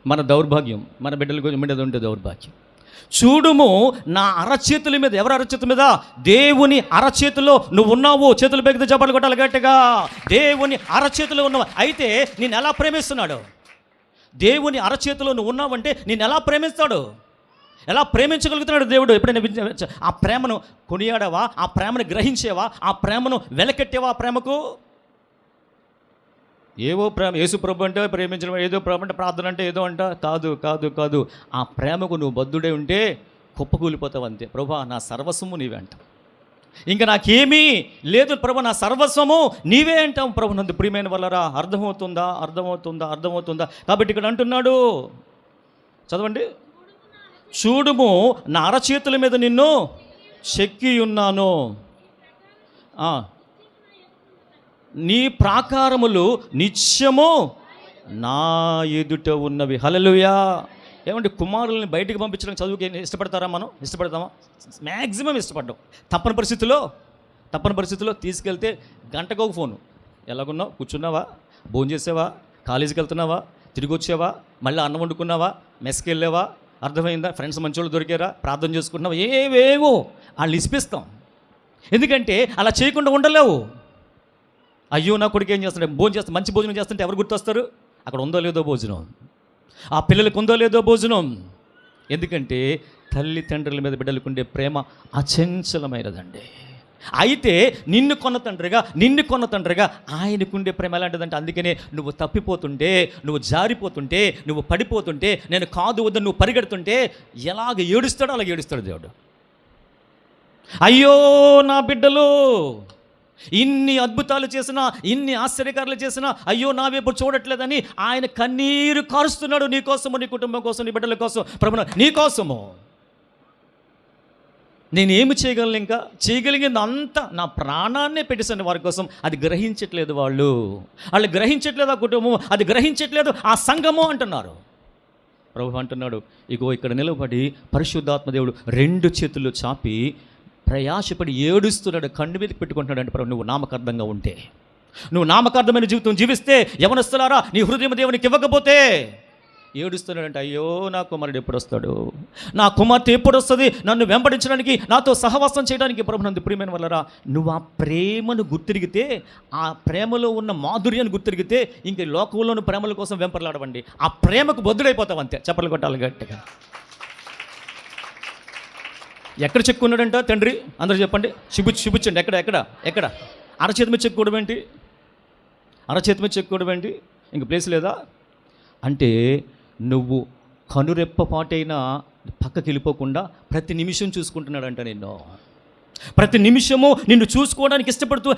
మన దౌర్భాగ్యం, మన బిడ్డల మీద ఉండే దౌర్భాగ్యం. చూడుము నా అరచేతుల మీద, ఎవరి అరచేతుల మీద? దేవుని అరచేతిలో నువ్వు ఉన్నావు. చేతులు పెగితే జబ్బలు కొట్టాలి గట్టిగా. దేవుని అరచేతిలో ఉన్నావు. అయితే నేను ఎలా ప్రేమిస్తున్నాడు? దేవుని అరచేతిలో నువ్వు ఉన్నావంటే నేను ఎలా ప్రేమిస్తాడు? ఎలా ప్రేమించగలుగుతున్నాడు దేవుడు? ఎప్పుడైనా ఆ ప్రేమను కొనియాడావా? ఆ ప్రేమను గ్రహించేవా? ఆ ప్రేమను వెలకెట్టేవా? ఆ ప్రేమకు ఏవో ప్రేమ, యేసు ప్రభు అంటే ప్రేమించడం, ఏదో ప్రేమ అంటే ప్రార్థన అంటే ఏదో అంట. కాదు కాదు కాదు. ఆ ప్రేమకు నువ్వు బద్ధుడే ఉంటే కుప్పకూలిపోతావు అంతే. ప్రభా నా సర్వస్వము నీవే అంటావు. ఇంకా నాకేమీ లేదు ప్రభా, నా సర్వస్వము నీవే అంటాం. ప్రభు నందు ప్రియమైన వల్లరా, అర్థమవుతుందా? అర్థమవుతుందా? అర్థమవుతుందా? కాబట్టి ఇక్కడ అంటున్నాడు, చదవండి. చూడుము నా అరచేతుల మీద నిన్ను చెక్కి ఉన్నాను, నీ ప్రాకారములు నిత్యము నా ఎదుట ఉన్నవి. హల్లెలూయా. ఏమంటే కుమారుల్ని బయటికి పంపించడానికి చదువుకి ఇష్టపడతారా? మనం ఇష్టపడతామా? మ్యాక్సిమం ఇష్టపడ్డాం. తప్పని పరిస్థితుల్లో తీసుకెళ్తే గంటకు ఒక ఫోను. ఎలాగున్నావు? కూర్చున్నావా? భోజనం చేసావా? కాలేజీకి వెళ్తున్నావా? తిరిగి వచ్చావా? మళ్ళీ అన్నం వండుకున్నావా? మెస్కి వెళ్ళావా? అర్థమైందా? ఫ్రెండ్స్ మంచోళ్ళు దొరికారా? ప్రార్థన చేసుకుంటున్నావా? ఏవేవో వాళ్ళు ఇసిపిస్తాం. ఎందుకంటే అలా చేయకుండా ఉండలేవు. అయ్యో నా కొడుకు ఏం చేస్తాడు? భోజనం చేస్తా, మంచి భోజనం చేస్తుంటే ఎవరు గుర్తొస్తారు? అక్కడ ఉందో లేదో భోజనం, ఆ పిల్లలకు ఉందో లేదో భోజనం. ఎందుకంటే తల్లిదండ్రుల మీద బిడ్డలకు ఉండే ప్రేమ అచంచలమైనదండి. అయితే నిన్ను కొన్న తండ్రిగా ఆయనకుండే ప్రేమ ఎలాంటిదంటే, అందుకనే నువ్వు తప్పిపోతుంటే, నువ్వు జారిపోతుంటే, నువ్వు పడిపోతుంటే, నేను కాదు వద్దని నువ్వు పరిగెడుతుంటే ఎలాగ ఏడుస్తాడో అలాగ ఏడుస్తాడు దేవుడు. అయ్యో నా బిడ్డలు ఇన్ని అద్భుతాలు చేసినా, ఇన్ని ఆశ్చర్యకారాలు చేసినా అయ్యో నా వైపు చూడట్లేదని ఆయన కన్నీరు కారుస్తున్నాడు. నీ కోసము, నీ కుటుంబం కోసం, నీ బిడ్డల కోసం, ప్రభువా నీ కోసము. నేనేమి చేయగలను? ఇంకా చేయగలిగింది అంతా నా ప్రాణాన్నే పెట్టేసాను వారి కోసం. అది గ్రహించట్లేదు వాళ్ళు గ్రహించట్లేదు. ఆ కుటుంబం అది గ్రహించట్లేదు. ఆ సంఘము అంటున్నారు. ప్రభు అంటున్నాడు, ఇగో ఇక్కడ నిలబడి పరిశుద్ధాత్మ దేవుడు 2 చేతులు చాపి ప్రయాసపడి ఏడుస్తున్నాడు, కన్ను మీదకి పెట్టుకుంటున్నాడు. అంటే ప్రభు నువ్వు నామకార్థంగా ఉంటే, నువ్వు నామకార్థమైన జీవితం జీవిస్తే, యవనస్తులారా నీ హృదయం దేవునికి ఇవ్వకపోతే ఏడుస్తున్నాడంటే, అయ్యో నా కుమారుడు ఎప్పుడు వస్తాడు? నా కుమార్తె ఎప్పుడు వస్తుంది నన్ను వెంబడించడానికి, నాతో సహవాసం చేయడానికి? ప్రభు నందు ప్రియమైన వల్లరా, నువ్వు ఆ ప్రేమను గుర్తిరిగితే, ఆ ప్రేమలో ఉన్న మాధుర్యాన్ని గుర్తిరిగితే ఇంక లోకంలోని ప్రేమల కోసం వెంపర్లాడవండి. ఆ ప్రేమకు బొద్దుడైపోతావు అంతే. చెప్పలు కొట్టాలి గట్టిగా. ఎక్కడ చెక్కున్నాడంట తండ్రి? అందరూ చెప్పండి. చూపించండి. ఎక్కడ? అరచేతి మీద చెక్కుకోవడం ఏంటి? ఇంక ప్లేస్ లేదా? అంటే నువ్వు కనురెప్పపాటైనా పక్కకి వెళ్ళిపోకుండా ప్రతి నిమిషం చూసుకుంటున్నాడంట నిన్ను. ప్రతి నిమిషము నిన్ను చూసుకోవడానికి ఇష్టపడుతూ